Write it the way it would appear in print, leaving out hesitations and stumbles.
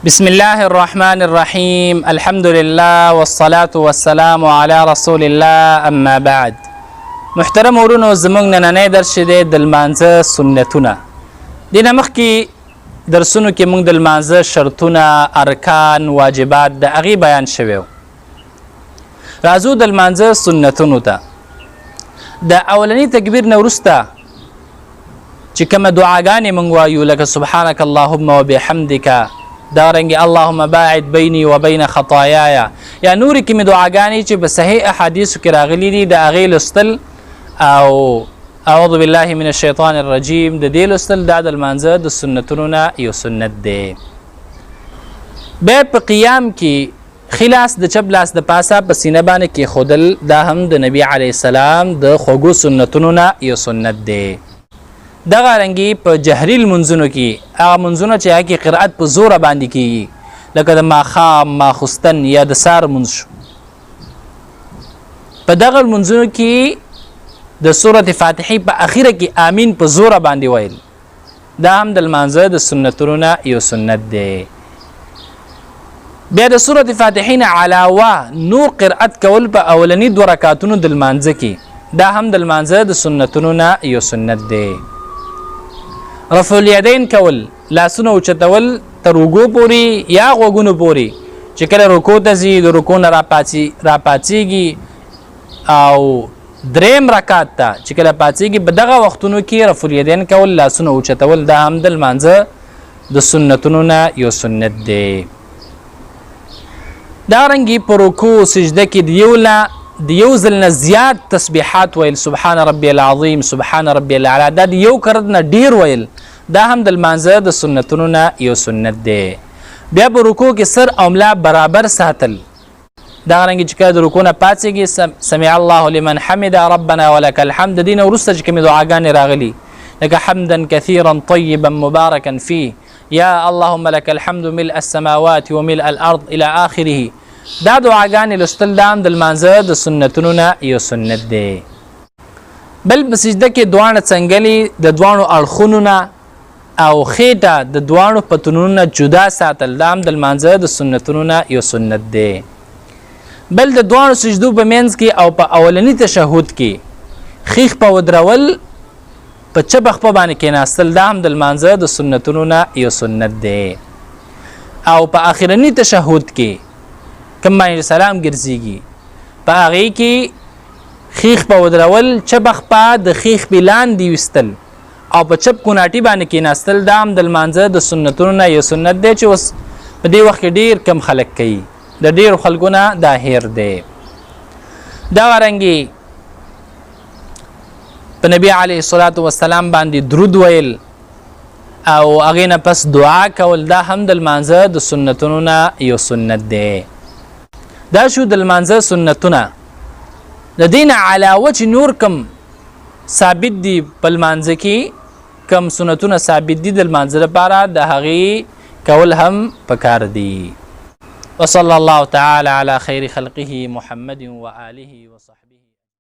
بسم الله الرحمن الرحيم الحمد لله والصلاة والسلام على رسول الله اما بعد. محترم ورونو زمونږ نننی درس دی د لمانځه سنتونه. دینه مخکې درسونو کې موږ د لمانځه شرطونه، ارکان، واجبات د هغې بیان شوی. راځو د لمانځه سنتونو ته. د اولنی تکبیر نه وروسته چې کومه دعاګانې موږ وایو لکه سبحانك اللهم وبحمدك، دارنګ اللهم باعد بيني وبين خطاياي، یا نورې کومې دعاګانې چې په صحیح احادیثو کې راغلي دي د هغې لوستل او اعوذ بالله من الشیطان الرجیم د دې لوستل دا د لمانځه د سنتونو نه یو سنت دی. بیا په قیام کې خلاص د چپ لاس د پاسه په سینه باندې کېښودل دا هم د نبي علیه السلام د خوږو سنتونو نه یو سنت دی. دغه رنګي په جهري لمونځونو کې هغه منځونه چې هغه کې قرأت په زوره باندې کېږي لکه د ماښام، ماخوستن یا د سهار لمونځ شو، په دغه لمونځونو کې د سورة فاتحې په اخیره کې آمین په زوره باندې ویل دا هم د لمانځه د سنتونو نه یو سنت دی. بیا د سورة فاتحې نه علاوه نور قرأت کول په اولني 2 رکعتونو د لمانځه کې دا هم د لمانځه د سنتونو نه یو سنت دی. رفع الیدین کول، لاسونه اوچتول تر اوږو پورې یا غوږونو پورې، چې کله رکوع ته ځي د رکوع نه راپاڅېږي او 3 رکعت ته چې کله پاڅېږي په دغه وختونو کې رفع الیدین کول، لاسونه اوچتول دا هم د لمانځه د سنتونو نه یو سنت دی. دارنګې په رکوع سجده کې د یو ځل نه زیات تسبیحات ویل، سبحان ربي العظیم، سبحان ربي الاعلی، دا د یو کرت نه ډیر ویل دا هم د لمانځه د سنتونو نه یو سنت دی. بیا په رکوع کې سر او ملا برابر ساتل، دا رنګ چې کله د رکوع نه پاڅېږي سمع الله لمن حمد ربنا ولك الحمد، د دې نه وروسته چې کومې دعاګانې راغلي لکه حمدا كثيرا طيبا مباركا فيه، یا اللهم لك الحمد ملء السماوات وملء الارض الى اخره، دا دعاګانې لوستل دا هم د لمانځه د سنتونو نه یو سنت دی. بل په سجده کې دواړه څنګلې د دواړو اړخونو نه او خېټه د دواړو پتونونو نه جدا ساتل دا هم د لمانځه د سنتونو نه یو سنت دی. بل د دواړو سجدو په منځ کې او په اولني تشهد کې خیخ په ودرول په چپ خپه باندې کېناستل دا هم د لمانځه د سنتونو نه یو سنت دی. او په آخرني تشهد کې کوم باندې سلام ګرځېږي په هغې کې خیخ په ودرول چپ خپه د خیخ په لاندې ویستل او په چپ کوناټي باندې کېناستل دا هم د لمانځه د سنتونو نه یو سنت دی چې اوس په دې وخت کې ډېر کم خلک کوي، د ډېرو خلکو نه دا هیر دی. دغه رنګې په نبي علیه الصلاة والسلام باندې درود ویل او هغې نه پس دعا کول دا هم د لمانځه د سنتونو نه یو سنت دی. دا شو د لمانځه سنتونه. د دې نه علاوه چې نور کم ثابت دي په لمانځه کې کم سنتونه ثابت دي د لمانځه لپاره د هغې کول هم پکار دي. وصلى الله تعالى على خير خلقه محمد وآله وصحبه.